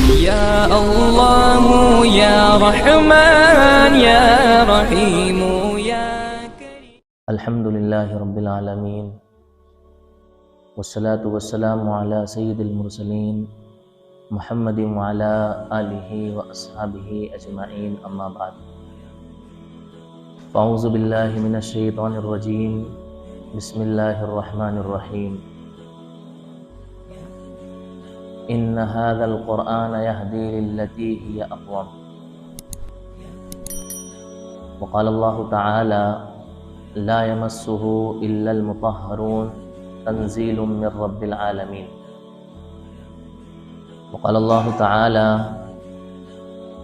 يا الله يا رحمن يا رحيم يا كريم. الحمد لله رب العالمين والصلاة والسلام على سيد المرسلين محمد وعلى آله وأصحابه أجمعين، أما بعد. فأعوذ بالله من الشيطان الرجيم، بسم الله الرحمن الرحيم. إن هذا القرآن يهدي للتي هي أقوم. وقال الله تعالى: لا يمسه إلا المطهرون تنزيل من رب العالمين. وقال الله تعالى: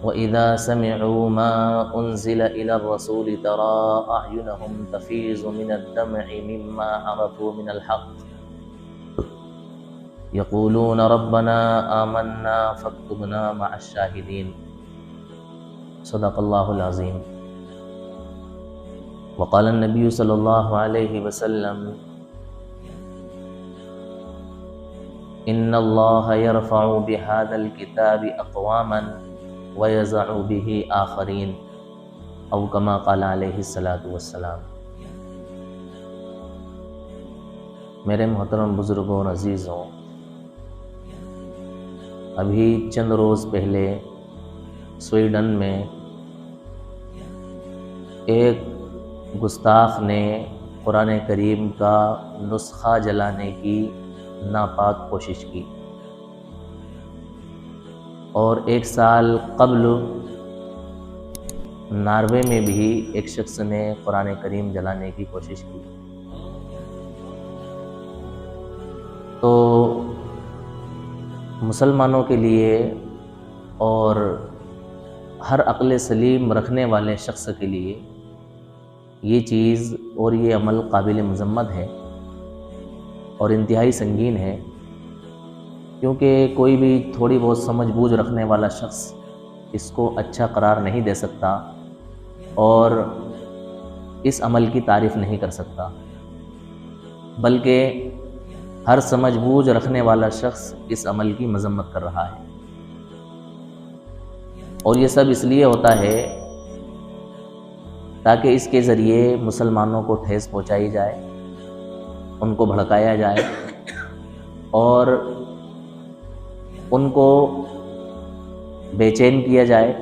وإذا سمعوا ما أنزل إلى الرسول ترى أعينهم تفيض من الدمع مما عرفوا من الحق يقولون ربنا آمنا فاكتبنا مع الشاهدين. صدق الله العظيم. وقال النبي صلى الله عليه وسلم: إن الله يرفع بهذا الكتاب أقواما ويزع به آخرين، أو كما قال عليه الصلاة والسلام. میرے محترم بزرگوں اور عزیزوں، ابھی چند روز پہلے سویڈن میں ایک گستاخ نے قرآن کریم کا نسخہ جلانے کی ناپاک کوشش کی، اور ایک سال قبل ناروے میں بھی ایک شخص نے قرآن کریم جلانے کی کوشش کی. تو مسلمانوں کے لیے اور ہر عقل سلیم رکھنے والے شخص کے لیے یہ چیز اور یہ عمل قابل مذمت ہے اور انتہائی سنگین ہے، کیونکہ کوئی بھی تھوڑی بہت سمجھ بوجھ رکھنے والا شخص اس کو اچھا قرار نہیں دے سکتا اور اس عمل کی تعریف نہیں کر سکتا، بلکہ ہر سمجھ بوجھ رکھنے والا شخص اس عمل کی مذمت کر رہا ہے. اور یہ سب اس لیے ہوتا ہے تاکہ اس کے ذریعے مسلمانوں کو ٹھیس پہنچائی جائے، ان کو بھڑکایا جائے اور ان کو بے چین کیا جائے،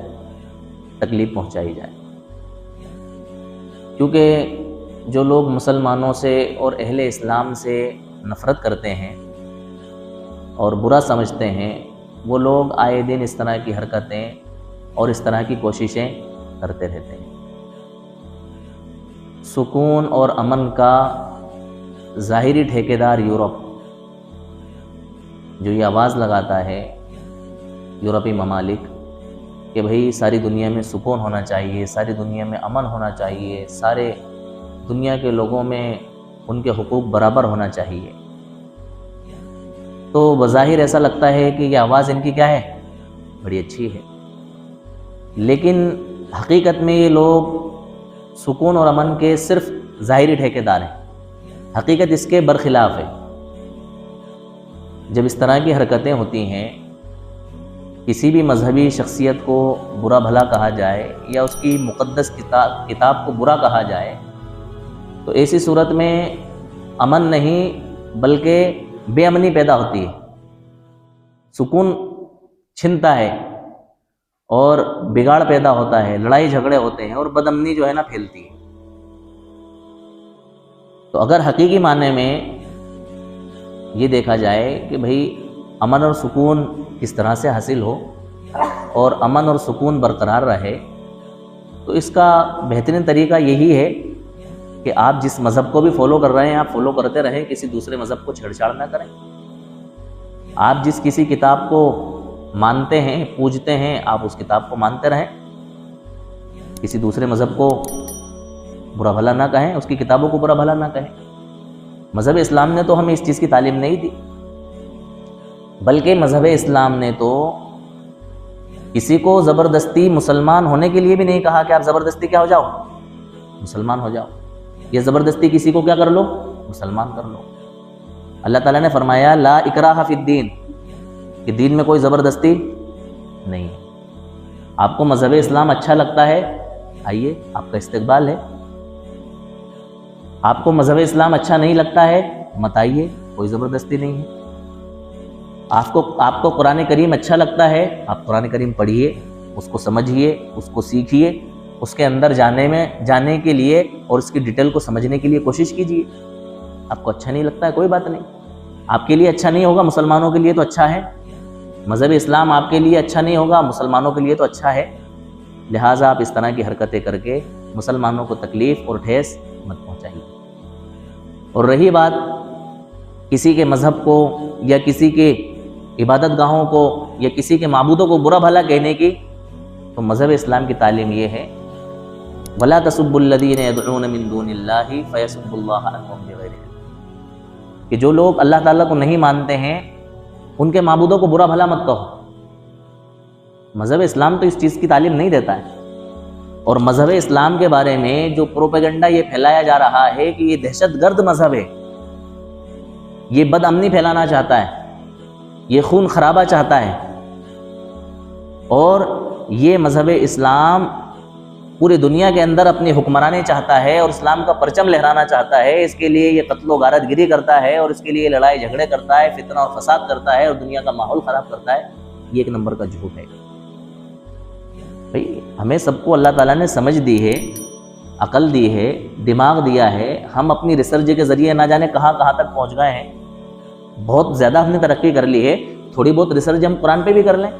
تکلیف پہنچائی جائے. کیونکہ جو لوگ مسلمانوں سے اور اہل اسلام سے نفرت کرتے ہیں اور برا سمجھتے ہیں، وہ لوگ آئے دن اس طرح کی حرکتیں اور اس طرح کی کوششیں کرتے رہتے ہیں. سکون اور امن کا ظاہری ٹھیکیدار یورپ جو یہ آواز لگاتا ہے، یورپی ممالک، کہ بھئی ساری دنیا میں سکون ہونا چاہیے، ساری دنیا میں امن ہونا چاہیے، سارے دنیا کے لوگوں میں ان کے حقوق برابر ہونا چاہیے، تو بظاہر ایسا لگتا ہے کہ یہ آواز ان کی کیا ہے، بڑی اچھی ہے. لیکن حقیقت میں یہ لوگ سکون اور امن کے صرف ظاہری ٹھیکیدار ہیں، حقیقت اس کے برخلاف ہے. جب اس طرح کی حرکتیں ہوتی ہیں، کسی بھی مذہبی شخصیت کو برا بھلا کہا جائے یا اس کی مقدس کتاب کو برا کہا جائے، تو ایسی صورت میں امن نہیں بلکہ بے امنی پیدا ہوتی ہے، سکون چھنتا ہے اور بگاڑ پیدا ہوتا ہے، لڑائی جھگڑے ہوتے ہیں اور بد امنی جو ہے نا پھیلتی ہے. تو اگر حقیقی معنی میں یہ دیکھا جائے کہ بھئی امن اور سکون کس طرح سے حاصل ہو اور امن اور سکون برقرار رہے، تو اس کا بہترین طریقہ یہی ہے کہ آپ جس مذہب کو بھی فالو کر رہے ہیں آپ فالو کرتے رہیں، کسی دوسرے مذہب کو چھیڑ چھاڑ نہ کریں. آپ جس کسی کتاب کو مانتے ہیں، پوجتے ہیں، آپ اس کتاب کو مانتے رہیں، کسی دوسرے مذہب کو برا بھلا نہ کہیں، اس کی کتابوں کو برا بھلا نہ کہیں. مذہب اسلام نے تو ہمیں اس چیز کی تعلیم نہیں دی، بلکہ مذہب اسلام نے تو کسی کو زبردستی مسلمان ہونے کے لیے بھی نہیں کہا کہ آپ زبردستی کیا ہو جاؤ، مسلمان ہو جاؤ. یہ زبردستی کسی کو کیا کر لو، مسلمان کر لو. اللہ تعالیٰ نے فرمایا لا اکراہ فی الدین، کہ دین میں کوئی زبردستی نہیں ہے۔ آپ کو مذہب اسلام اچھا لگتا ہے، آئیے، آپ کا استقبال ہے۔ آپ کو مذہب اسلام اچھا نہیں لگتا ہے، مت آئیے، کوئی زبردستی نہیں ہے۔ آپ کو قرآن کریم اچھا لگتا ہے، آپ قرآن کریم پڑھیے، اس کو سمجھیے، اس کو سیکھیے، اس کے اندر جانے کے لیے اور اس کی ڈیٹیل کو سمجھنے کے لیے کوشش کیجیے۔ آپ کو اچھا نہیں لگتا ہے، کوئی بات نہیں، آپ کے لیے اچھا نہیں ہوگا، مسلمانوں کے لیے تو اچھا ہے۔ مذہب اسلام آپ کے لیے اچھا نہیں ہوگا، مسلمانوں کے لیے تو اچھا ہے، لہٰذا آپ اس طرح کی حرکتیں کر کے مسلمانوں کو تکلیف اور ٹھیس مت پہنچائیے۔ اور رہی بات کسی کے مذہب کو یا کسی کے عبادت گاہوں کو یا کسی کے معبودوں کو برا بھلا کہنے کی، تو مذہب اسلام کی تعلیم یہ ہے وَلَا تَسُبُّوا الَّذِينَ يَدْعُونَ مِن دُونِ اللَّهِ فَيَسُبُّوا اللَّهَ عَدْوًا بِغَيْرِ عِلْمٍ، کہ جو لوگ اللہ تعالیٰ کو نہیں مانتے ہیں ان کے معبودوں کو برا بھلا مت کہو۔ مذہب اسلام تو اس چیز کی تعلیم نہیں دیتا ہے۔ اور مذہب اسلام کے بارے میں جو پروپیگنڈا یہ پھیلایا جا رہا ہے کہ یہ دہشت گرد مذہب ہے، یہ بد امنی پھیلانا چاہتا ہے، یہ خون خرابہ چاہتا ہے، اور یہ مذہب اسلام پوری دنیا کے اندر اپنی حکمرانی چاہتا ہے اور اسلام کا پرچم لہرانا چاہتا ہے، اس کے لیے یہ قتل و غارت گری کرتا ہے اور اس کے لیے لڑائی جھگڑے کرتا ہے، فتنہ اور فساد کرتا ہے اور دنیا کا ماحول خراب کرتا ہے، یہ ایک نمبر کا جھوٹ ہے۔ بھئی ہمیں سب کو اللہ تعالیٰ نے سمجھ دی ہے، عقل دی ہے، دماغ دیا ہے، ہم اپنی ریسرچ کے ذریعے نہ جانے کہاں کہاں تک پہنچ گئے ہیں، بہت زیادہ ہم نے ترقی کر لی ہے، تھوڑی بہت ریسرچ ہم قرآن پہ بھی کر لیں۔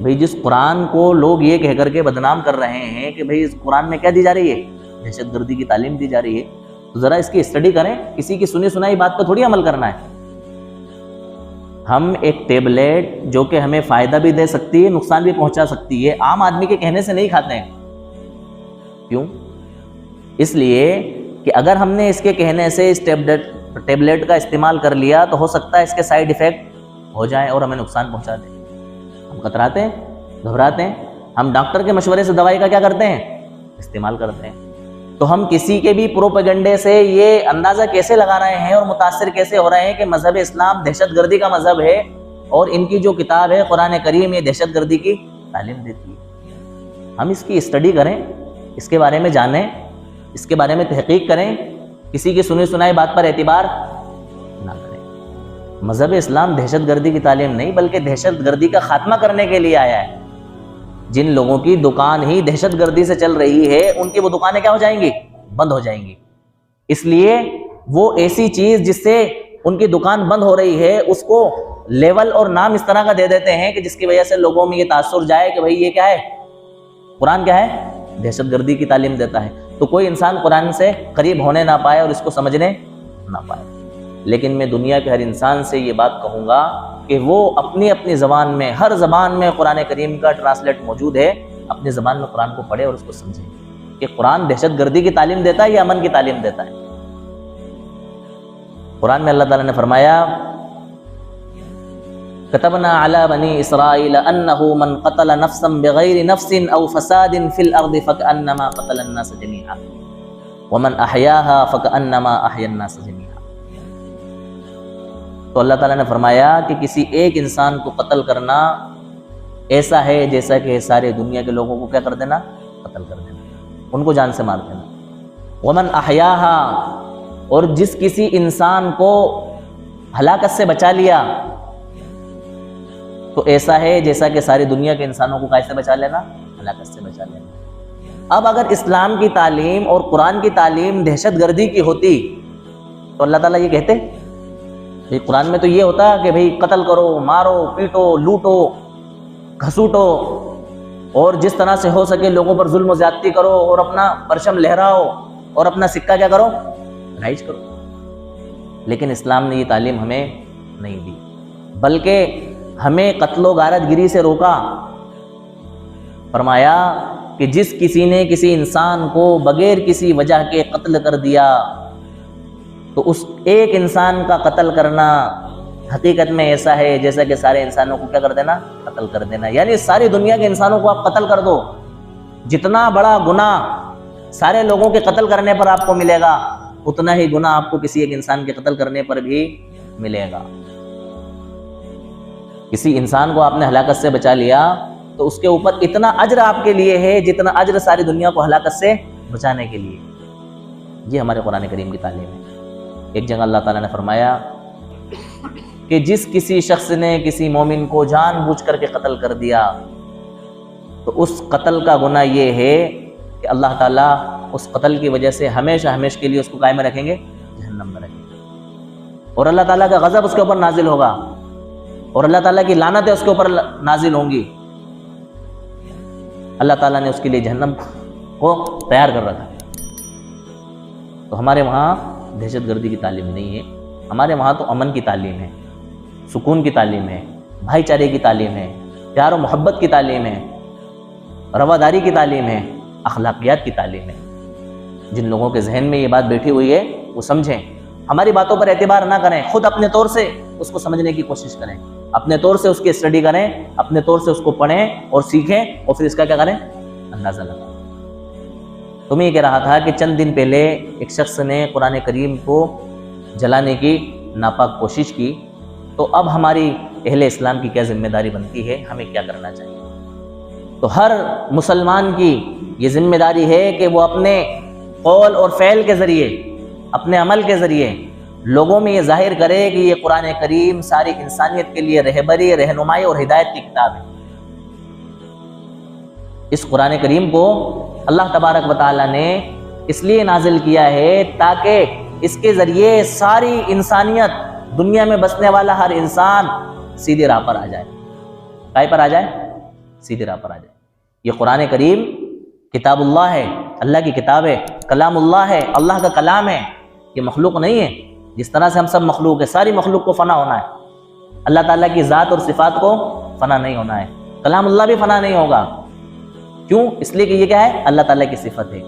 بھئی جس قرآن کو لوگ یہ کہہ کر کے بدنام کر رہے ہیں کہ بھئی اس قرآن میں کیا دی جا رہی ہے، دہشت گردی کی تعلیم دی جا رہی ہے، تو ذرا اس کی اسٹڈی کریں، کسی کی سنی سنائی بات پہ تھوڑی عمل کرنا ہے۔ ہم ایک ٹیبلیٹ جو کہ ہمیں فائدہ بھی دے سکتی ہے، نقصان بھی پہنچا سکتی ہے، عام آدمی کے کہنے سے نہیں کھاتے ہیں۔ کیوں؟ اس لیے کہ اگر ہم نے اس کے کہنے سے اس ٹیبلیٹ کا استعمال کر لیا تو ہو سکتا ہے اس کے سائیڈ ایفیکٹ ہو جائیں اور ہمیں نقصان پہنچا دیں۔ ہم کتراتے ہیں، گھبراتے ہیں، ہم ڈاکٹر کے مشورے سے دوائی کا کیا کرتے ہیں؟ استعمال کرتے ہیں۔ تو ہم کسی کے بھی پروپیگنڈے سے یہ اندازہ کیسے لگا رہے ہیں اور متاثر کیسے ہو رہے ہیں کہ مذہب اسلام دہشت گردی کا مذہب ہے اور ان کی جو کتاب ہے قرآن کریم یہ دہشت گردی کی تعلیم دیتی ہے؟ ہم اس کی اسٹڈی کریں، اس کے بارے میں جانیں، اس کے بارے میں تحقیق کریں، کسی کی سنی سنائی بات پر اعتبار نہ کریں۔ مذہب اسلام دہشت گردی کی تعلیم نہیں بلکہ دہشت گردی کا خاتمہ کرنے کے لیے آیا ہے۔ جن لوگوں کی دکان ہی دہشت گردی سے چل رہی ہے ان کی وہ دکانیں کیا ہو جائیں گی؟ بند ہو جائیں گی۔ اس لیے وہ ایسی چیز جس سے ان کی دکان بند ہو رہی ہے اس کو لیول اور نام اس طرح کا دے دیتے ہیں کہ جس کی وجہ سے لوگوں میں یہ تاثر جائے کہ بھئی یہ کیا ہے؟ قرآن کیا ہے؟ دہشت گردی کی تعلیم دیتا ہے۔ تو کوئی انسان قرآن سے قریب ہونے نہ پائے اور اس کو سمجھنے نہ پائے۔ لیکن میں دنیا کے ہر انسان سے یہ بات کہوں گا کہ وہ اپنی اپنی زبان میں، ہر زبان میں قرآن کریم کا ٹرانسلیٹ موجود ہے، اپنی زبان میں قرآن کو پڑھے اور اس کو سمجھے کہ قرآن دہشت گردی کی تعلیم دیتا ہے یا امن کی تعلیم دیتا ہے۔ قرآن میں اللہ تعالیٰ نے فرمایا كتبنا على بني إسرائيل أنه من قتل نفسا بغير نفس أو فساد في الأرض فكأنما قتل الناس جميعا ومن أحياها فكأنما أحيا الناس جميعا۔ تو اللہ تعالیٰ نے فرمایا کہ کسی ایک انسان کو قتل کرنا ایسا ہے جیسا کہ سارے دنیا کے لوگوں کو کیا کر دینا؟ قتل کر دینا، ان کو جان سے مار دینا۔ ومن أحياها، اور جس کسی انسان کو ہلاکت سے بچا لیا تو ایسا ہے جیسا کہ ساری دنیا کے انسانوں کو کیسے بچا لینا؟ ہلاکت سے بچا لینا۔ اب اگر اسلام کی تعلیم اور قرآن کی تعلیم دہشت گردی کی ہوتی تو اللہ تعالیٰ یہ کہتے؟ بھئی قرآن میں تو یہ ہوتا کہ بھئی قتل کرو، مارو، پیٹو، لوٹو، گھسوٹو، اور جس طرح سے ہو سکے لوگوں پر ظلم و زیادتی کرو اور اپنا پرچم لہراؤ اور اپنا سکہ کیا کرو؟ رائج کرو۔ لیکن اسلام نے یہ تعلیم ہمیں نہیں دی، بلکہ ہمیں قتل و غارت گری سے روکا۔ فرمایا کہ جس کسی نے کسی انسان کو بغیر کسی وجہ کے قتل کر دیا تو اس ایک انسان کا قتل کرنا حقیقت میں ایسا ہے جیسا کہ سارے انسانوں کو کیا کر دینا؟ قتل کر دینا۔ یعنی ساری دنیا کے انسانوں کو آپ قتل کر دو، جتنا بڑا گناہ سارے لوگوں کے قتل کرنے پر آپ کو ملے گا اتنا ہی گناہ آپ کو کسی ایک انسان کے قتل کرنے پر بھی ملے گا۔ کسی انسان کو آپ نے ہلاکت سے بچا لیا تو اس کے اوپر اتنا اجر آپ کے لیے ہے جتنا اجر ساری دنیا کو ہلاکت سے بچانے کے لیے. یہ ہمارے قرآن کریم کی تعلیم ہے. ایک جگہ اللہ تعالیٰ نے فرمایا کہ جس کسی شخص نے کسی مومن کو جان بوجھ کر کے قتل کر دیا تو اس قتل کا گناہ یہ ہے کہ اللہ تعالیٰ اس قتل کی وجہ سے ہمیشہ ہمیشہ کے لیے اس کو قائم رکھیں گے، جہنم میں رکھیں گے، اور اللہ تعالیٰ کا غضب اس کے اوپر نازل ہوگا اور اللہ تعالیٰ کی لعنتیں اس کے اوپر نازل ہوں گی. اللہ تعالیٰ نے اس کے لیے جہنم کو تیار کر رکھا. تو ہمارے وہاں دہشت گردی کی تعلیم نہیں ہے، ہمارے وہاں تو امن کی تعلیم ہے، سکون کی تعلیم ہے، بھائی چارے کی تعلیم ہے، پیار و محبت کی تعلیم ہے، رواداری کی تعلیم ہے، اخلاقیات کی تعلیم ہے. جن لوگوں کے ذہن میں یہ بات بیٹھی ہوئی ہے وہ سمجھیں، ہماری باتوں پر اعتبار نہ کریں، خود اپنے طور سے اس کو سمجھنے کی کوشش کریں، اپنے طور سے اس کی اسٹڈی کریں، اپنے طور سے اس کو پڑھیں اور سیکھیں اور پھر اس کا کیا کریں، اندازہ لگائیں. تو میں یہ کہہ رہا تھا کہ چند دن پہلے ایک شخص نے قرآن کریم کو جلانے کی ناپاک کوشش کی، تو اب ہماری اہل اسلام کی کیا ذمہ داری بنتی ہے، ہمیں کیا کرنا چاہیے؟ تو ہر مسلمان کی یہ ذمہ داری ہے کہ وہ اپنے قول اور فعل کے ذریعے، اپنے عمل کے ذریعے لوگوں میں یہ ظاہر کرے کہ یہ قرآن کریم ساری انسانیت کے لیے رہبری، رہنمائی اور ہدایت کی کتاب ہے. اس قرآن کریم کو اللہ تبارک و تعالیٰ نے اس لیے نازل کیا ہے تاکہ اس کے ذریعے ساری انسانیت، دنیا میں بسنے والا ہر انسان سیدھے راہ پر آ جائے. کائے پر آ جائے؟ سیدھے راہ پر آ جائے. یہ قرآن کریم کتاب اللہ ہے، اللہ کی کتاب ہے، کلام اللہ ہے، اللہ کا کلام ہے. یہ مخلوق نہیں ہے. جس طرح سے ہم سب مخلوق ہے، ساری مخلوق کو فنا ہونا ہے. اللہ تعالیٰ کی ذات اور صفات کو فنا نہیں ہونا ہے. کلام اللہ بھی فنا نہیں ہوگا. کیوں؟ اس لیے کہ یہ کیا ہے؟ اللہ تعالیٰ کی صفت ہے.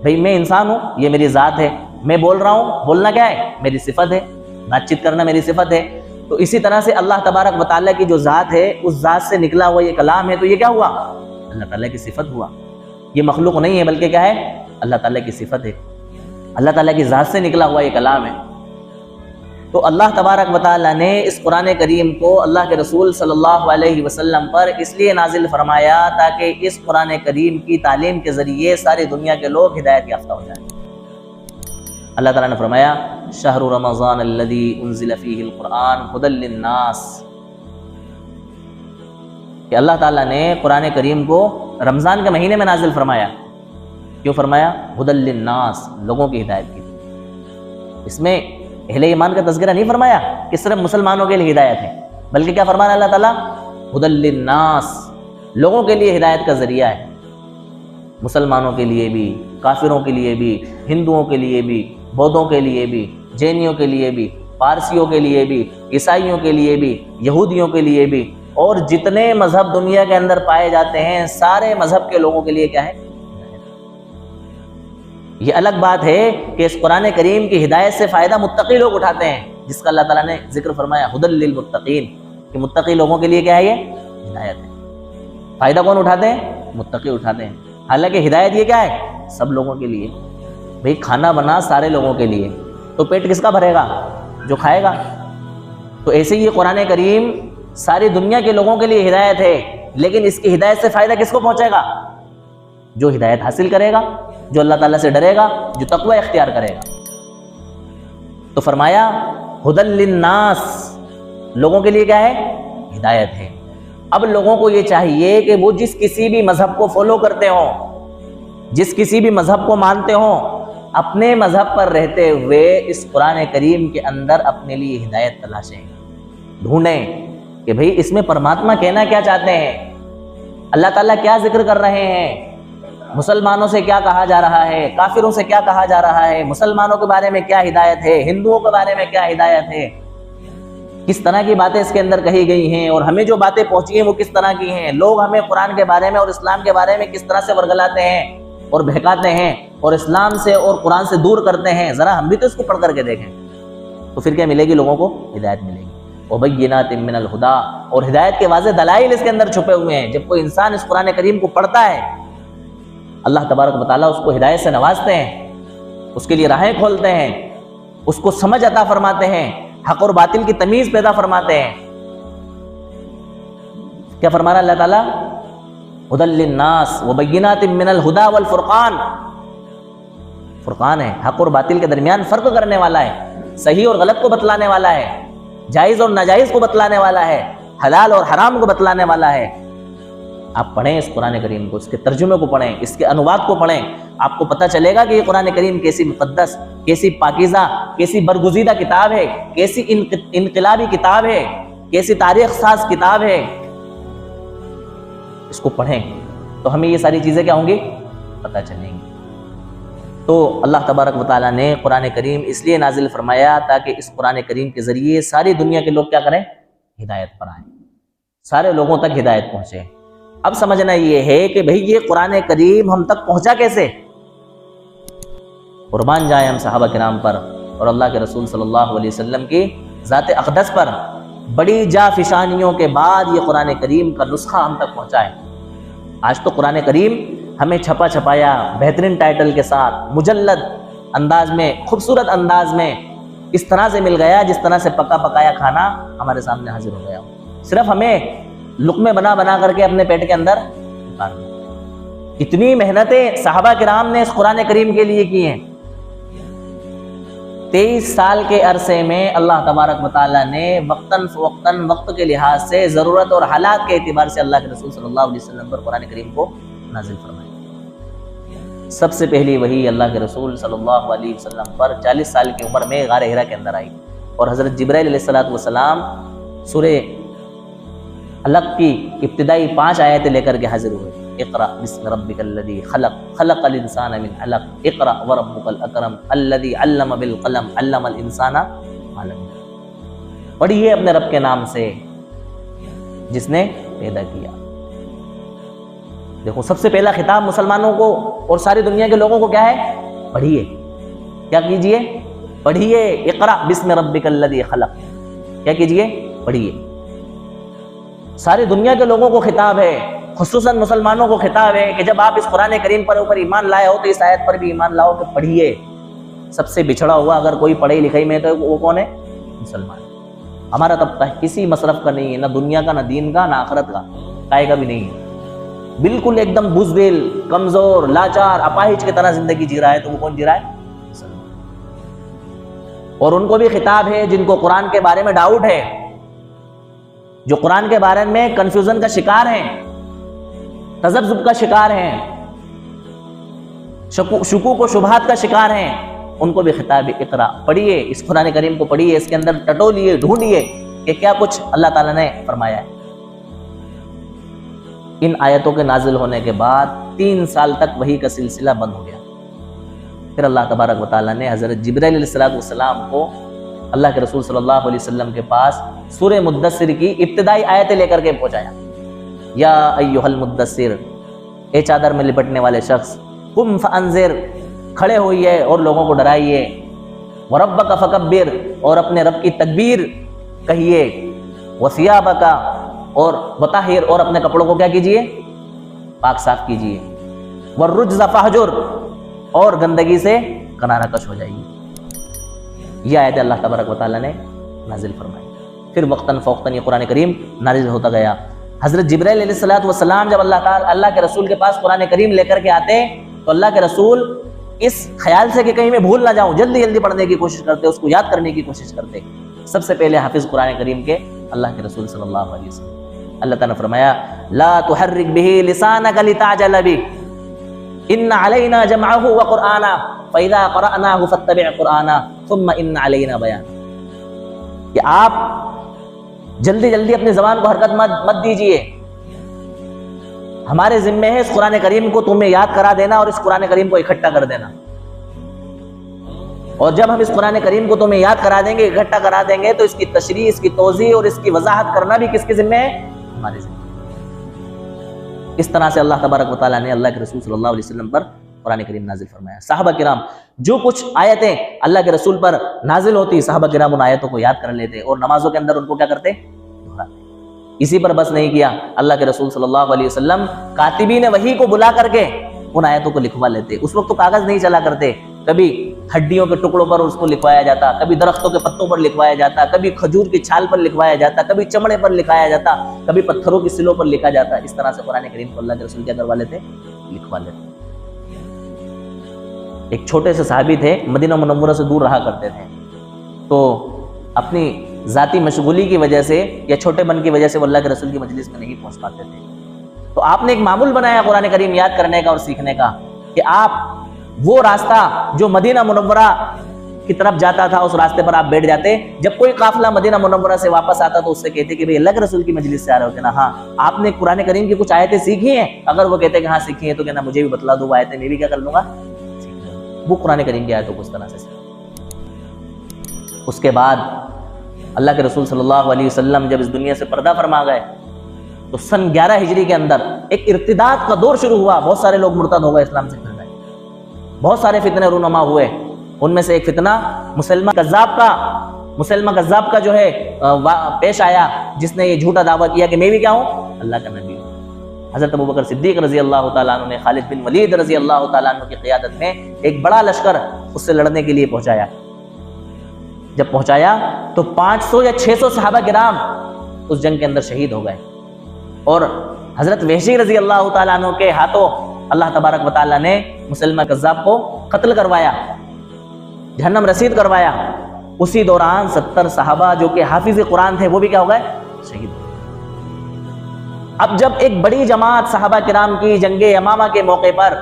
بھئی میں انسان ہوں، یہ میری ذات ہے، میں بول رہا ہوں، بولنا کیا ہے؟ میری صفت ہے، بات چیت کرنا میری صفت ہے. تو اسی طرح سے اللہ تبارک و تعالیٰ کی جو ذات ہے، اس ذات سے نکلا ہوا یہ کلام ہے، تو یہ کیا ہوا؟ اللہ تعالیٰ کی صفت ہوا. یہ مخلوق نہیں ہے بلکہ کیا ہے؟ اللہ تعالیٰ کی صفت ہے، اللہ تعالیٰ کی ذات سے نکلا ہوا یہ کلام ہے. تو اللہ تبارک و تعالیٰ نے اس قرآن کریم کو اللہ کے رسول صلی اللہ علیہ وسلم پر اس لیے نازل فرمایا تاکہ اس قرآن کریم کی تعلیم کے ذریعے ساری دنیا کے لوگ ہدایت یافتہ ہو جائیں. اللہ تعالیٰ نے فرمایا شہر رمضان الذی انزل فیہ القرآن ھدی للناس، کہ اللہ تعالیٰ نے قرآن کریم کو رمضان کے مہینے میں نازل فرمایا. کیوں فرمایا؟ ھدی للناس، لوگوں کی ہدایت کی. اس میں اہل ایمان کا تذکرہ نہیں فرمایا کہ صرف مسلمانوں کے لیے ہدایت ہے، بلکہ کیا فرمایا اللہ تعالیٰ؟ ھدی للناس، لوگوں کے لیے ہدایت کا ذریعہ ہے. مسلمانوں کے لیے بھی، کافروں کے لیے بھی، ہندوؤں کے لیے بھی، بودھوں کے لیے بھی، جینیوں کے لیے بھی، پارسیوں کے لیے بھی، عیسائیوں کے لیے بھی، یہودیوں کے لیے بھی، اور جتنے مذہب دنیا کے اندر پائے جاتے ہیں سارے مذہب کے لوگوں کے لیے کیا ہے؟ یہ الگ بات ہے کہ اس قرآن کریم کی ہدایت سے فائدہ متقی لوگ اٹھاتے ہیں، جس کا اللہ تعالیٰ نے ذکر فرمایا ھدی للمتقین، کہ متقی لوگوں کے لیے کیا ہے؟ یہ ہدایت ہے. فائدہ کون اٹھاتے ہیں؟ متقی اٹھاتے ہیں. حالانکہ ہدایت یہ کیا ہے؟ سب لوگوں کے لیے. بھئی کھانا بنا سارے لوگوں کے لیے، تو پیٹ کس کا بھرے گا؟ جو کھائے گا. تو ایسے ہی یہ قرآن کریم ساری دنیا کے لوگوں کے لیے ہدایت ہے، لیکن اس کی ہدایت سے فائدہ کس کو پہنچے گا؟ جو ہدایت حاصل کرے گا، جو اللہ تعالیٰ سے ڈرے گا، جو تقوی اختیار کرے گا. تو فرمایا ھدی للناس، لوگوں کے لیے کیا ہے؟ ہدایت ہے. اب لوگوں کو یہ چاہیے کہ وہ جس کسی بھی مذہب کو فالو کرتے ہوں، جس کسی بھی مذہب کو مانتے ہوں، اپنے مذہب پر رہتے ہوئے اس قرآن کریم کے اندر اپنے لیے ہدایت تلاشیں، ڈھونڈیں کہ بھئی اس میں پرماتما کہنا کیا چاہتے ہیں، اللہ تعالیٰ کیا ذکر کر رہے ہیں، مسلمانوں سے کیا کہا جا رہا ہے، کافروں سے کیا کہا جا رہا ہے، مسلمانوں کے بارے میں کیا ہدایت ہے، ہندوؤں کے بارے میں کیا ہدایت ہے، کس طرح کی باتیں اس کے اندر کہی گئی ہیں، اور ہمیں جو باتیں پہنچی ہیں وہ کس طرح کی ہیں. لوگ ہمیں قرآن کے بارے میں اور اسلام کے بارے میں کس طرح سے ورگلاتے ہیں اور بہکاتے ہیں اور اسلام سے اور قرآن سے دور کرتے ہیں. ذرا ہم بھی تو اس کو پڑھ کر کے دیکھیں، تو پھر کیا ملے گی؟ لوگوں کو ہدایت ملے گی. وبینات من الہدی، اور ہدایت کے واضح دلائل اس کے اندر چھپے ہوئے ہیں. جب کوئی انسان اس قرآن کریم کو پڑھتا ہے، اللہ تبارک و تعالیٰ اس کو ہدایت سے نوازتے ہیں، اس کے لیے راہیں کھولتے ہیں، اس کو سمجھ عطا فرماتے ہیں، حق اور باطل کی تمیز پیدا فرماتے ہیں. کیا فرمانا اللہ تعالیٰ؟ ہدی للناس وبینات من الہدی والفرقان، فرقان ہے، حق اور باطل کے درمیان فرق کرنے والا ہے، صحیح اور غلط کو بتلانے والا ہے، جائز اور ناجائز کو بتلانے والا ہے، حلال اور حرام کو بتلانے والا ہے۔ آپ پڑھیں اس قرآن کریم کو، اس کے ترجمے کو پڑھیں، اس کے انواد کو پڑھیں، آپ کو پتہ چلے گا کہ یہ قرآن کریم کیسی مقدس، کیسی پاکیزہ، کیسی برگزیدہ کتاب ہے، کیسی انقلابی کتاب ہے، کیسی تاریخ ساز کتاب ہے۔ اس کو پڑھیں تو ہمیں یہ ساری چیزیں کیا ہوں گی؟ پتہ چلیں گی۔ تو اللہ تبارک و تعالیٰ نے قرآن کریم اس لیے نازل فرمایا تاکہ اس قرآن کریم کے ذریعے ساری دنیا کے لوگ کیا کریں؟ ہدایت پر آئیں، سارے لوگوں تک ہدایت پہنچے۔ اب سمجھنا یہ ہے کہ بھئی یہ قرآن کریم ہم تک پہنچا کیسے؟ قربان جائیں ہم صحابہ کرام پر اور اللہ کے رسول صلی اللہ علیہ وسلم کی ذات اقدس پر، بڑی جافشانیوں کے بعد یہ قرآن کریم کا نسخہ ہم تک پہنچا ہے۔ آج تو قرآن کریم ہمیں چھپا چھپایا بہترین ٹائٹل کے ساتھ مجلد انداز میں، خوبصورت انداز میں اس طرح سے مل گیا جس طرح سے پکا پکایا کھانا ہمارے سامنے حاضر ہو گیا، صرف ہمیں لقمے بنا بنا کر کے اپنے پیٹ کے اندر ڈالنا۔ اتنی محنتیں صحابہ کرام نے اس قرآن کریم کے لیے کی ہیں۔ 23 سال کے عرصے میں اللہ تبارک و تعالیٰ نے وقتاً فوقتاً وقت کے لحاظ سے، ضرورت اور حالات کے اعتبار سے اللہ کے رسول صلی اللہ علیہ وسلم پر قرآن کریم کو نازل فرمایا۔ سب سے پہلی وحی اللہ کے رسول صلی اللہ علیہ وسلم پر 40 سال کی عمر میں غار حرا کے اندر آئی، اور حضرت جبرائیل علیہ السلام سورہ علق کی ابتدائی 5 آیتیں لے کر کے حاضر ہوئے۔ اقرأ بسم ربک الذی خلق، خلق الانسان من علق، اقرأ وربک الاکرم الذی علم بالقلم، علم الانسان ما لم یعلم۔ پڑھیے اپنے رب کے نام سے جس نے پیدا کیا۔ دیکھو سب سے پہلا خطاب مسلمانوں کو اور ساری دنیا کے لوگوں کو کیا ہے؟ پڑھیے۔ کیا کیجئے؟ پڑھیے۔ اقرأ بسم ربک الذی خلق، کیا کیجئے؟ پڑھیے۔ ساری دنیا کے لوگوں کو خطاب ہے، خصوصاً مسلمانوں کو خطاب ہے کہ جب آپ اس قرآن کریم پر اوپر ایمان لائے ہو تو اس آیت پر بھی ایمان لاؤ کہ پڑھیے۔ سب سے بچھڑا ہوا اگر کوئی پڑھائی لکھائی میں تو وہ کون ہے؟ مسلمان۔ ہمارا طبقہ کسی مصرف کا نہیں ہے، نہ دنیا کا، نہ دین کا، نہ آخرت کا، کائے کا بھی نہیں ہے، بالکل ایک دم بزدل، کمزور، لاچار، اپاہج کی طرح زندگی جی رہا ہے۔ تو وہ کون جی رہا ہے؟ مسلمان۔ اور ان کو بھی خطاب ہے جن کو قرآن کے بارے میں ڈاؤٹ ہے، جو قرآن کے بارے میں کنفیوژن کا شکار ہیں، تذبذب کا شکار ہیں، شکوک و شبہات کا شکار ہیں، ان کو بھی خطاب اقرا، پڑھیے اس قرآن کریم کو، پڑھیے، اس کے اندر ٹٹولیے، ڈھونڈیے کہ کیا کچھ اللہ تعالیٰ نے فرمایا ہے۔ ان آیتوں کے نازل ہونے کے بعد 3 سال تک وحی کا سلسلہ بند ہو گیا۔ پھر اللہ تبارک و تعالیٰ نے حضرت جبرائیل علیہ السلام کو اللہ کے رسول صلی اللہ علیہ وسلم کے پاس سورہ مدثر کی ابتدائی آیتیں لے کر کے پہنچایا۔ یا ایھا المدثر، اے چادر میں لپٹنے والے شخص، قم فانذر، کھڑے ہوئیے اور لوگوں کو ڈرائیے، وربک فکبر، اور اپنے رب کی تکبیر کہیے، وثیابک، اور وطہر، اور اپنے کپڑوں کو کیا کیجئے؟ پاک صاف کیجئے، والرجز فہجر، اور گندگی سے کنارہ کش ہو جائیے۔ یہ آیت اللہ تبارک و تعالیٰ نے نازل فرمائی۔ پھر وقتاً فوقتاً یہ قرآن کریم نازل ہوتا گیا۔ حضرت جبرائیل علیہ السلام جب اللہ کے رسول کے پاس قرآن کریم لے کر کے آتے تو اللہ کے رسول اس خیال سے کہ کہیں میں بھول نہ جاؤں، جلدی جلدی پڑھنے کی کوشش کرتے، اس کو یاد کرنے کی کوشش کرتے۔ سب سے پہلے حافظ قرآن کریم کے اللہ کے رسول صلی اللہ علیہ وسلم۔ اللہ تعالیٰ نے فرمایا لا تحرک بہ لسانک لتعجل بہ ان علینا جمعہ وقرآنہ فاذا قرأناہ فاتبع قرآنہ ثم ان علینا بیانہ، کہ آپ جلدی جلدی اپنی زبان کو حرکت مت دیجئے، ہمارے ذمہ ہے اس قرآن کریم کو تمہیں یاد کرا دینا اور اس قرآن کریم کو اکٹھا کر دینا، اور جب ہم اس قرآن کریم کو تمہیں یاد کرا دیں گے، اکٹھا کرا دیں گے، تو اس کی تشریح، اس کی توضیح اور اس کی وضاحت کرنا بھی کس کے ذمہ ہے؟ ہمارے ذمہ۔ اس طرح سے اللہ تبارک و تعالیٰ نے اللہ کے رسول صلی اللہ علیہ وسلم پر قرآن کریم نازل فرمایا۔ صحابہ کرام جو کچھ آیتیں اللہ کے رسول پر نازل ہوتی، صحابہ کرام ان آیتوں کو یاد کر لیتے اور نمازوں کے اندر ان کو کیا کرتے؟ دہراتے۔ اسی پر بس نہیں کیا، اللہ کے رسول صلی اللہ علیہ وسلم کاتبین وحی کو بلا کر کے ان آیتوں کو لکھوا لیتے۔ اس وقت تو کاغذ نہیں چلا کرتے، کبھی ہڈیوں کے ٹکڑوں پر اس کو لکھوایا جاتا، کبھی درختوں کے پتوں پر لکھوایا جاتا، کبھی کھجور کی چھال پر لکھوایا جاتا، کبھی چمڑے پر لکھوایا جاتا، کبھی پتھروں کی سلوں پر لکھا جاتا. اس طرح سے قرآن کریم کو اللہ کے رسول کیا کروا لیتے؟ لکھوا لیتے. ایک چھوٹے سے صحابی تھے، مدینہ منورہ سے دور رہا کرتے تھے، تو اپنی ذاتی مشغولی کی وجہ سے یا چھوٹے بن کی وجہ سے وہ اللہ کے رسول کی مجلس میں نہیں پہنچ پاتے تھے. تو آپ نے ایک معمول بنایا قرآن کریم یاد کرنے کا اور سیکھنے کا، کہ آپ وہ راستہ جو مدینہ منورہ کی طرف جاتا تھا اس راستے پر آپ بیٹھ جاتے. جب کوئی قافلہ مدینہ منورہ سے واپس آتا تو اس سے کہتے کہ بھئی اللہ کے رسول کی مجلس سے آ رہے ہو؟ کہنا ہاں. آپ نے قرآن کریم کی کچھ آیتیں سیکھی ہیں؟ اگر وہ کہتے کہ ہاں سیکھی ہیں تو کہنا مجھے بھی بتلا دو وہ آیتیں، میں بھی کیا کر لوں گا، وہ قرآن کریم کی آیتوں کو اس طرح سے. اس کے بعد اللہ کے رسول صلی اللہ علیہ وسلم جب اس دنیا سے پردہ فرما گئے تو سن 11 ہجری کے اندر ایک ارتداد کا دور شروع ہوا. بہت سارے لوگ مرتد ہو گئے، اسلام سے پھر گئے. بہت سارے فتنے رونما ہوئے. ان میں سے ایک فتنہ مسلمہ کذاب کا جو ہے پیش آیا، جس نے یہ جھوٹا دعویٰ کیا کہ میں بھی کیا ہوں، اللہ کا نبی ہوں. حضرت ابوبکر صدیق رضی اللہ تعالیٰ عنہ نے خالد بن ولید رضی اللہ تعالیٰ عنہ کی قیادت میں ایک بڑا لشکر اس سے لڑنے کے لیے پہنچایا. جب پہنچایا تو 500 یا 600 صحابہ کرام اس جنگ کے اندر شہید ہو گئے، اور حضرت وحشی رضی اللہ تعالیٰ عنہ کے ہاتھوں اللہ تبارک و تعالیٰ نے مسلمہ کذاب کو قتل کروایا، جہنم رسید کروایا. اسی دوران 70 صحابہ جو کہ حافظ قرآن تھے وہ بھی کیا ہو گئے، شہید ہو گئے. اب جب ایک بڑی جماعت صحابہ کرام کی جنگ یمامہ کے موقع پر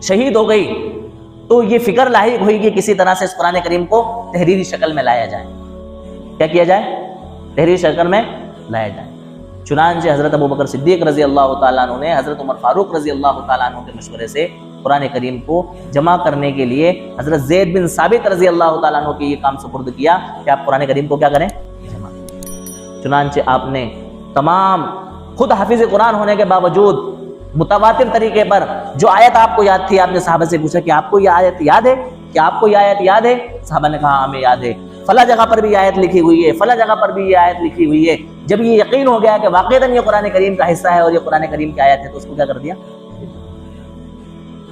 شہید ہو گئی تو یہ فکر لاحق ہوئی کہ کسی طرح سے اس قرآن کریم کو تحریری شکل میں لایا جائے. کیا کیا جائے؟ تحریری شکل میں لایا جائے. چنانچہ حضرت ابوبکر صدیق رضی اللہ تعالیٰ عنہ نے حضرت عمر فاروق رضی اللہ تعالیٰ عنہ کے مشورے سے قرآن کریم کو جمع کرنے کے لیے حضرت زید بن ثابت رضی اللہ تعالیٰ عنہ کی یہ کام سپرد کیا کہ آپ قرآن کریم کو کیا کریں، جمع. چنانچہ آپ نے تمام خود حافظ قرآن ہونے کے باوجود متواتر طریقے پر جو آیت آپ کو یاد تھی، آپ نے صحابہ سے پوچھا کہ آپ کو یہ آیت یاد ہے؟ کیا آپ کو یہ آیت یاد ہے؟ صحابہ نے کہا ہمیں یاد ہے، فلاں جگہ پر بھی یہ آیت لکھی ہوئی ہے، فلاں جگہ پر بھی یہ آیت لکھی ہوئی ہے. جب یہ یقین ہو گیا کہ واقعتاً یہ قرآن کریم کا حصہ ہے اور یہ قرآن کریم کی آیت ہے تو اس کو کیا کر دیا.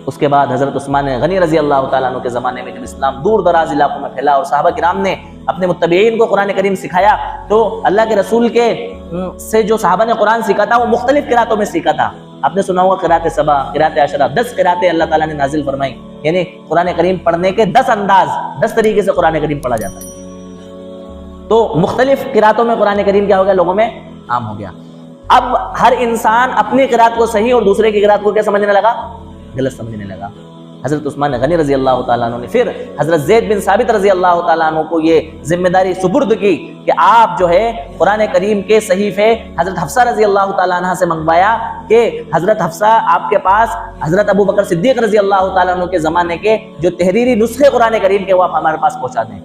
اس کے بعد حضرت عثمان غنی رضی اللہ تعالیٰ عنہ کے زمانے میں جب اسلام دور دراز علاقوں میں پھیلا اور صحابہ کرام نے اپنے متبعین کو قرآن کریم سکھایا، تو اللہ کے رسول کے سے جو صحابہ نے قرآن سیکھا تھا وہ مختلف قراتوں میں سیکھا تھا. آپ نے سنا ہوگا قرات سبع، قرات عشرہ، 10 قراتیں اللہ تعالیٰ نے نازل فرمائی. یعنی قرآن کریم پڑھنے کے 10 انداز، 10 طریقے سے قرآن کریم پڑھا جاتا ہے. تو مختلف قراتوں میں قرآن کریم کیا ہو گیا، لوگوں میں عام ہو گیا. اب ہر انسان اپنی قرات کو صحیح اور دوسرے کی قرات کو کیا سمجھنے لگا، غلط سمجھنے لگا. حضرت عثمان غنی رضی اللہ تعالیٰ عنہ نے پھر حضرت زید بن ثابت رضی اللہ تعالیٰ عنہ کو یہ ذمہ داری سپرد کی کہ آپ جو ہے قرآن کریم کے صحیفے حضرت حفصہ رضی اللہ تعالیٰ عنہ سے منگوایا کہ حضرت حفصہ آپ کے پاس حضرت ابوبکر صدیق رضی اللہ تعالیٰ عنہ کے زمانے کے جو تحریری نسخے قرآن کریم کے وہ آپ ہمارے پاس پہنچا دیں.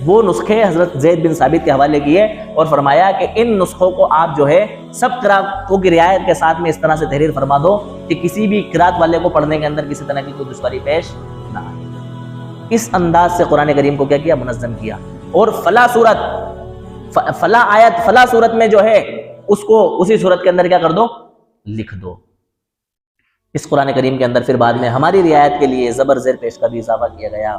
وہ نسخے حضرت زید بن ثابت کے حوالے کیے اور فرمایا کہ ان نسخوں کو آپ جو ہے سب قراتوں کی رعایت کے ساتھ میں اس طرح سے تحریر فرما دو کہ کسی بھی قرات والے کو پڑھنے کے اندر کسی طرح کی کوئی دشواری پیش نہ آئے. اس انداز سے قرآن کریم کو کیا کیا، منظم کیا. اور فلاں صورت، فلاں آیت، فلاں صورت میں جو ہے اس کو اسی صورت کے اندر کیا کر دو، لکھ دو. اس قرآن کریم کے اندر پھر بعد میں ہماری رعایت کے لیے زبر زیر پیش کا بھی اضافہ کیا گیا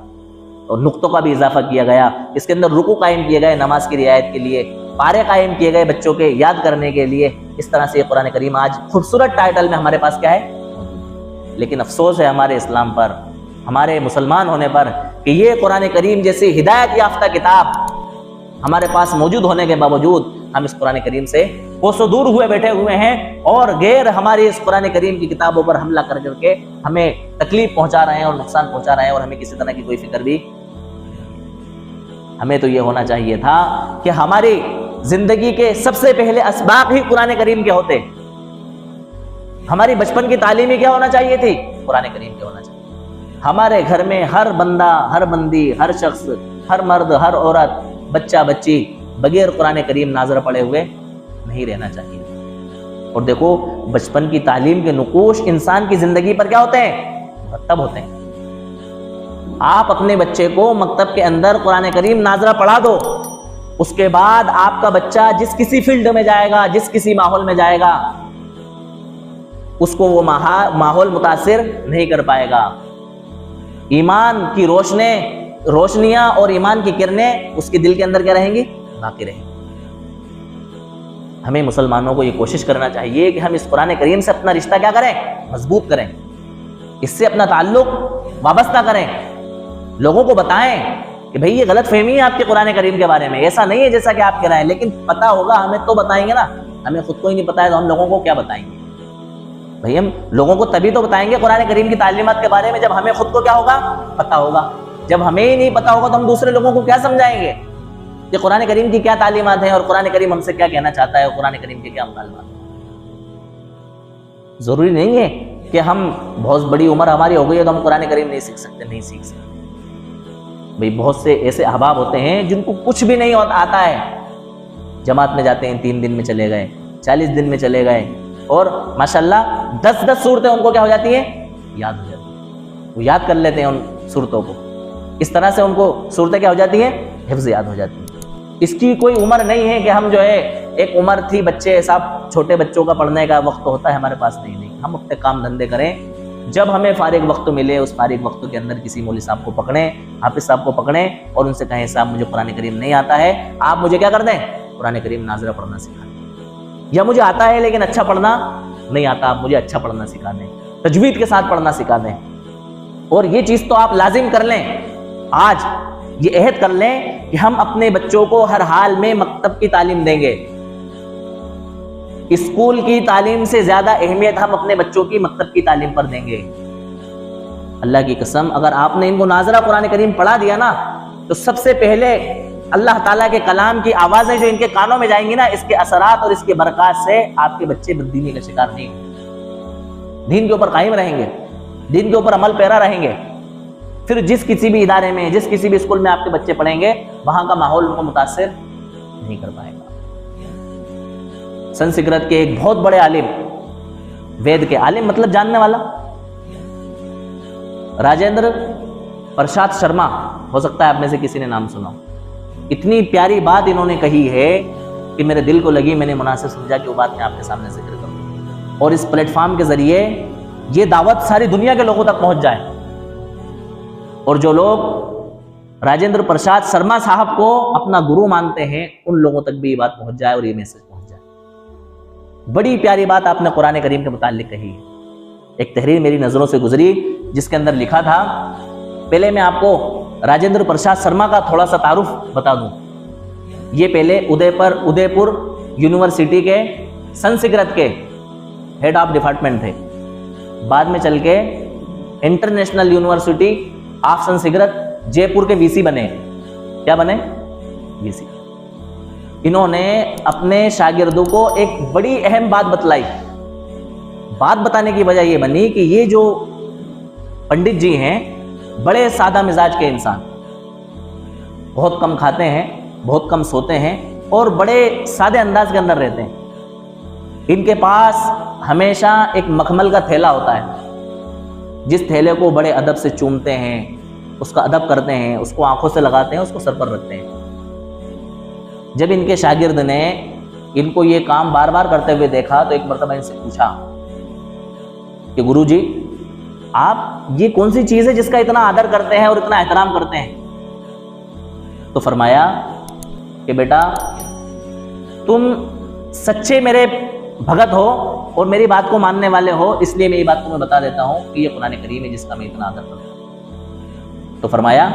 اور نقطوں کا بھی اضافہ کیا گیا. اس کے اندر رکوع قائم کیے گئے نماز کی رعایت کے لیے، پارے قائم کیے گئے بچوں کے یاد کرنے کے لیے. اس طرح سے یہ قرآن کریم آج خوبصورت ٹائٹل میں ہمارے پاس کیا ہے. لیکن افسوس ہے ہمارے اسلام پر، ہمارے مسلمان ہونے پر، کہ یہ قرآن کریم جیسی ہدایت یافتہ کتاب ہمارے پاس موجود ہونے کے باوجود ہم اس قرآن کریم سے کوسوں دور ہوئے بیٹھے ہوئے ہیں اور غیر ہماری اس قرآن کریم کی کتابوں پر حملہ کر کر کے ہمیں تکلیف پہنچا رہے ہیں اور نقصان پہنچا رہے ہیں، اور ہمیں کسی طرح کی کوئی فکر بھی. ہمیں تو یہ ہونا چاہیے تھا کہ ہماری زندگی کے سب سے پہلے اسباق ہی قرآن کریم کے ہوتے. ہماری بچپن کی تعلیم ہی کیا ہونا چاہیے تھی، قرآن کریم کے ہونا چاہیے. ہمارے گھر میں ہر بندہ، ہر بندی، ہر شخص، ہر مرد، ہر عورت، بچہ بچی بغیر قرآن کریم ناظر پڑے ہوئے نہیں رہنا چاہیے. اور دیکھو بچپن کی تعلیم کے نقوش انسان کی زندگی پر کیا ہوتے ہیں، مرتب ہوتے ہیں. آپ اپنے بچے کو مکتب کے اندر قرآن کریم ناظرہ پڑھا دو، اس کے بعد آپ کا بچہ جس کسی فیلڈ میں جائے گا، جس کسی ماحول میں جائے گا، اس کو وہ ماحول متاثر نہیں کر پائے گا. ایمان کی روشنیاں اور ایمان کی کرنیں اس کے دل کے اندر کیا رہیں گی؟ باقی رہیں گی۔ ہمیں مسلمانوں کو یہ کوشش کرنا چاہیے کہ ہم اس قرآن کریم سے اپنا رشتہ کیا کریں؟ مضبوط کریں، اس سے اپنا تعلق وابستہ کریں، لوگوں کو بتائیں کہ بھئی یہ غلط فہمی ہے آپ کے قرآن کریم کے بارے میں، ایسا نہیں ہے جیسا کہ آپ کہہ رہے ہیں، لیکن پتہ ہوگا ہمیں تو بتائیں گے نا، ہمیں خود کو ہی نہیں پتہ ہے تو ہم لوگوں کو کیا بتائیں گے؟ بھئی ہم لوگوں کو تبھی تو بتائیں گے قرآن کریم کی تعلیمات کے بارے میں جب ہمیں خود کو کیا ہوگا؟ پتہ ہوگا۔ جب ہمیں ہی نہیں پتہ ہوگا تو ہم دوسرے لوگوں کو کیا سمجھائیں گے کہ قرآن کریم کی کیا تعلیمات ہیں اور قرآن کریم ہم سے کیا کہنا چاہتا ہے اور قرآن کریم کے کیا مطالبات ہیں۔ ضروری نہیں ہے کہ ہم بہت بڑی عمر ہماری ہو گئی ہے تو ہم قرآن کریم نہیں سیکھ سکتے، نہیں سیکھ سکتے۔ بھئی بہت سے ایسے احباب ہوتے ہیں جن کو کچھ بھی نہیں آتا ہے، جماعت میں جاتے ہیں 3 دن میں چلے گئے، 40 دن میں چلے گئے، اور ماشاءاللہ 10 صورتیں ان کو کیا ہو جاتی ہیں؟ یاد ہو جاتی ہیں، وہ یاد کر لیتے ہیں ان صورتوں کو، اس طرح سے ان کو صورتیں کیا ہو جاتی ہیں؟ حفظ یاد ہو جاتی ہیں۔ اس کی کوئی عمر نہیں ہے کہ ہم جو ہے ایک عمر تھی بچے صاحب چھوٹے بچوں کا پڑھنے کا وقت ہوتا ہے ہمارے پاس، نہیں، ہم اپنے کام دھندے کریں، جب ہمیں فارغ وقت ملے اس فارغ وقت کے اندر کسی مولوی صاحب کو پکڑیں، حافظ صاحب کو پکڑیں اور ان سے کہیں صاحب مجھے قرآن کریم نہیں آتا ہے، آپ مجھے کیا کر دیں؟ قرآن کریم ناظرہ پڑھنا سکھا دیں، یا مجھے آتا ہے لیکن اچھا پڑھنا نہیں آتا، آپ مجھے اچھا پڑھنا سکھا دیں، تجوید کے ساتھ پڑھنا سکھا دیں۔ اور یہ چیز تو آپ لازم کر لیں، آج یہ عہد کر لیں کہ ہم اپنے بچوں کو ہر حال میں مکتب کی تعلیم دیں گے، اسکول کی تعلیم سے زیادہ اہمیت ہم اپنے بچوں کی مکتب کی تعلیم پر دیں گے۔ اللہ کی قسم اگر آپ نے ان کو ناظرہ قرآن کریم پڑھا دیا نا تو سب سے پہلے اللہ تعالیٰ کے کلام کی آوازیں جو ان کے کانوں میں جائیں گی نا، اس کے اثرات اور اس کے برکات سے آپ کے بچے بددینی کا شکار نہیں ہوں، دین کے اوپر قائم رہیں گے، دین کے اوپر عمل پیرا رہیں گے۔ پھر جس کسی بھی ادارے میں، جس کسی بھی اسکول میں آپ کے بچے پڑھیں گے، وہاں کا ماحول ان کو متاثر نہیں کر پائے گا۔ سنسکرت کے ایک بہت بڑے عالم، وید کے عالم مطلب جاننے والا، راجندر پرساد شرما، ہو سکتا ہے آپ میں سے کسی نے نام سنا ہو، اتنی پیاری بات انہوں نے کہی ہے کہ میرے دل کو لگی، میں نے مناسب سمجھا کہ وہ بات میں آپ کے سامنے ذکر کروں، اور اس پلیٹ فارم کے ذریعے یہ دعوت ساری دنیا کے لوگوں تک پہنچ جائے، اور جو لوگ راجندر پرساد شرما صاحب کو اپنا گرو مانتے ہیں ان لوگوں تک بھی یہ بات پہنچ جائے اور یہ میسج پہنچ جائے۔ بڑی پیاری بات آپ نے قرآن کریم کے متعلق کہی ہے۔ ایک تحریر میری نظروں سے گزری جس کے اندر لکھا تھا، پہلے میں آپ کو راجندر پرساد شرما کا تھوڑا سا تعارف بتا دوں۔ یہ پہلے ادے پور یونیورسٹی کے سنسکرت کے ہیڈ آف ڈپارٹمنٹ تھے، بعد میں چل کے انٹرنیشنل یونیورسٹی آف سنسکرت جے پور کے وی سی بنے۔ کیا بنے؟ وی سی۔ انہوں نے اپنے شاگردوں کو ایک بڑی اہم بات بتلائی۔ بات بتانے کی وجہ یہ بنی کہ یہ جو پنڈت جی ہیں بڑے سادہ مزاج کے انسان، بہت کم کھاتے ہیں، بہت کم سوتے ہیں اور بڑے سادے انداز کے اندر رہتے ہیں۔ ان کے پاس ہمیشہ ایک مخمل کا تھیلا ہوتا ہے، جس تھیلے کو بڑے ادب سے چومتے ہیں، اس کا ادب کرتے ہیں، اس کو آنکھوں سے لگاتے ہیں، اس کو سر پر رکھتے ہیں۔ جب ان کے شاگرد نے ان کو یہ کام بار بار کرتے ہوئے دیکھا تو ایک مرتبہ ان سے پوچھا کہ گرو جی آپ یہ کون سی چیز ہے جس کا اتنا آدر کرتے ہیں اور اتنا احترام کرتے ہیں؟ تو فرمایا کہ بیٹا تم سچے میرے بھگت ہو اور میری بات کو ماننے والے ہو، اس لیے میں یہ بات تمہیں بتا دیتا ہوں کہ یہ قرآن کریم ہے جس کا میں اتنا آدر کرتا ہوں۔ تو فرمایا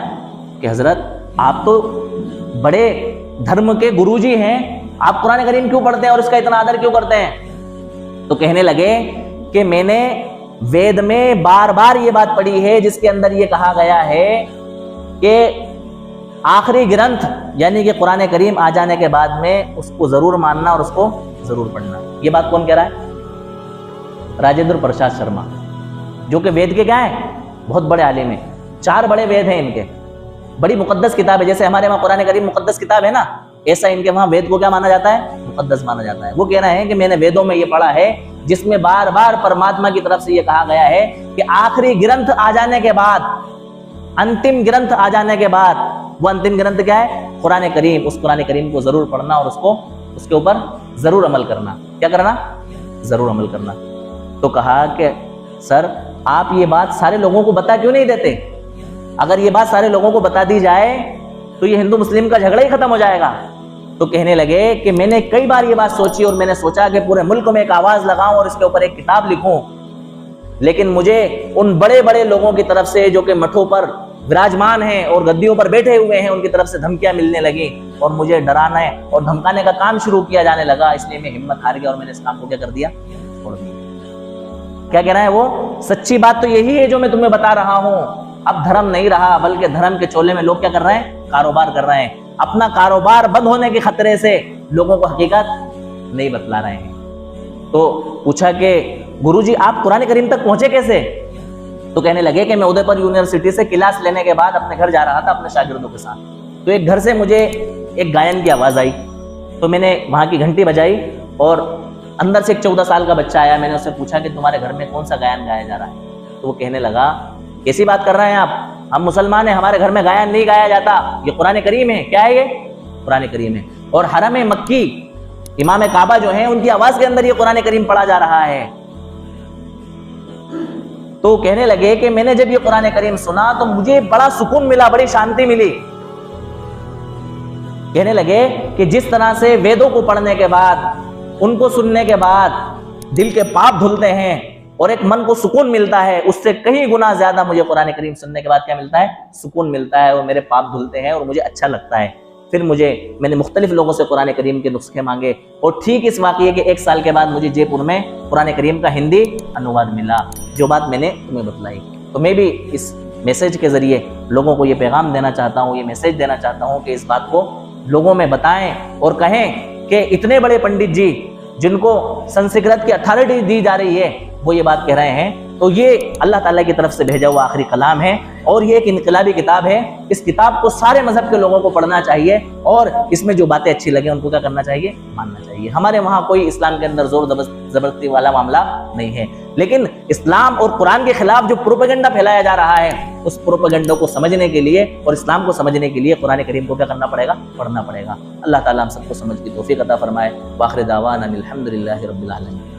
کہ حضرت آپ تو بڑے دھرم کے گرو جی ہیں، آپ قرآن کریم کیوں پڑھتے ہیں اور اس کا اتنا آدر کیوں کرتے ہیں؟ تو کہنے لگے کہ میں نے وید میں بار بار یہ بات پڑھی ہے جس کے اندر یہ کہا گیا ہے کہ آخری گرنتھ یعنی کہ قرآن کریم آ جانے کے بعد میں اس کو ضرور ماننا اور اس کو ضرور پڑھنا۔ یہ بات کون کہہ رہا ہے؟ راجندر پرساد شرما، جو کہ وید کے کیا ہیں؟ بہت بڑے عالم ہیں۔ 4 بڑے وید ہیں ان کے، بڑی مقدس کتاب ہے، جیسے ہمارے وہاں قرآن کریم مقدس کتاب ہے نا، ایسا ان کے وہاں وید کو کیا مانا جاتا ہے؟ مقدس مانا جاتا ہے۔ وہ کہہ رہے ہیں کہ میں نے ویدوں میں یہ پڑھا ہے جس میں بار بار پرماتما کی طرف سے یہ کہا گیا ہے کہ آخری گرنتھ آ جانے کے بعد، انتم گرنتھ آ جانے کے بعد، وہ انتم گرنتھ کیا ہے؟ قرآن کریم، اس قرآن کریم کو ضرور پڑھنا اور اس کے اوپر ضرور عمل کرنا۔ کیا کرنا؟ ضرور عمل کرنا۔ تو کہا کہ سر آپ یہ بات سارے لوگوں کو بتا کیوں نہیں دیتے؟ اگر یہ بات سارے لوگوں کو بتا دی جائے تو یہ ہندو مسلم کا جھگڑا ہی ختم ہو جائے گا۔ تو کہنے لگے کہ میں نے کئی بار یہ بات سوچی اور میں نے سوچا کہ پورے ملک میں ایک آواز لگاؤں اور اس کے اوپر ایک کتاب لکھوں، لیکن مجھے ان بڑے بڑے لوگوں کی طرف سے جو کہ مٹھوں پر وراجمان ہیں اور گدیوں پر بیٹھے ہوئے ہیں، ان کی طرف سے دھمکیاں ملنے لگیں اور مجھے ڈرانے اور دھمکانے کا کام شروع کیا جانے لگا۔ اس لیے میں ہمت ہار گیا اور میں نے اس کام کو کیا کر دیا، چھوڑ دیا۔ کیا کہہ رہا ہے وہ؟ سچی بات تو یہی ہے جو میں تمہیں بتا رہا ہوں۔ اب دھرم نہیں رہا، بلکہ دھرم کے چولے میں لوگ کیا کر رہے ہیں؟ کاروبار کر رہے ہیں۔ اپنا کاروبار بند ہونے کے خطرے سے لوگوں کو حقیقت نہیں بتلا رہے ہیں۔ تو پوچھا کہ گروجی آپ قرآن کریم تک پہنچے کیسے؟ تو کہنے لگے کہ میں ادے پور یونیورسٹی سے کلاس لینے کے بعد اپنے گھر جا رہا تھا اپنے شاگردوں کے ساتھ، تو ایک گھر سے مجھے ایک گائن کی آواز آئی، تو میں نے وہاں کی گھنٹی بجائی اور اندر سے ایک 14 سال کا بچہ آیا۔ میں نے اس سے پوچھا کہ تمہارے گھر میں کون سا گائن گایا جا رہا ہے؟ تو وہ کہنے لگا کیسی بات کر رہے ہیں آپ، ہم مسلمان ہیں، ہمارے گھر میں گائن نہیں گایا جاتا، یہ قرآن کریم ہے۔ کیا ہے یہ؟ قرآن کریم ہے۔ اور حرم مکی امام کعبہ جو ہیں ان کی آواز کے اندر یہ قرآن کریم پڑھا جا رہا ہے۔ تو کہنے لگے کہ میں نے جب یہ قرآن کریم سنا تو مجھے بڑا سکون ملا، بڑی شانتی ملی۔ کہنے لگے کہ جس طرح سے ویدوں کو پڑھنے کے بعد، ان کو سننے کے بعد دل کے پاپ دھلتے ہیں اور ایک من کو سکون ملتا ہے، اس سے کہیں گنا زیادہ مجھے قرآن کریم سننے کے بعد کیا ملتا ہے؟ سکون ملتا ہے، اور میرے پاپ دھلتے ہیں اور مجھے اچھا لگتا ہے۔ پھر میں نے مختلف لوگوں سے قرآن کریم کے نسخے مانگے، اور ٹھیک اس واقعے کے 1 سال کے بعد مجھے جے پور میں قرآن کریم کا ہندی انواد ملا، جو بات میں نے تمہیں بتلائی۔ تو میں بھی اس میسج کے ذریعے لوگوں کو یہ پیغام دینا چاہتا ہوں، یہ میسج دینا چاہتا ہوں کہ اس بات کو لوگوں میں بتائیں اور کہیں کہ اتنے بڑے پنڈت جی جن کو سنسکرت کی اتھارٹی دی جا رہی ہے وہ یہ بات کہہ رہے ہیں، تو یہ اللہ تعالیٰ کی طرف سے بھیجا ہوا آخری کلام ہے، اور یہ ایک انقلابی کتاب ہے۔ اس کتاب کو سارے مذہب کے لوگوں کو پڑھنا چاہیے، اور اس میں جو باتیں اچھی لگیں ان کو کیا کرنا چاہیے؟ ماننا چاہیے۔ ہمارے وہاں کوئی اسلام کے اندر زور زبردستی والا معاملہ نہیں ہے، لیکن اسلام اور قرآن کے خلاف جو پروپیگنڈا پھیلایا جا رہا ہے، اس پروپیگنڈا کو سمجھنے کے لیے اور اسلام کو سمجھنے کے لیے قرآن کریم کو کیا کرنا پڑے گا؟ پڑھنا پڑے گا۔ اللہ تعالیٰ ہم سب کو سمجھ کی توفیق عطا فرمائے۔ وآخر دعوانا الحمدللہ رب العالمین۔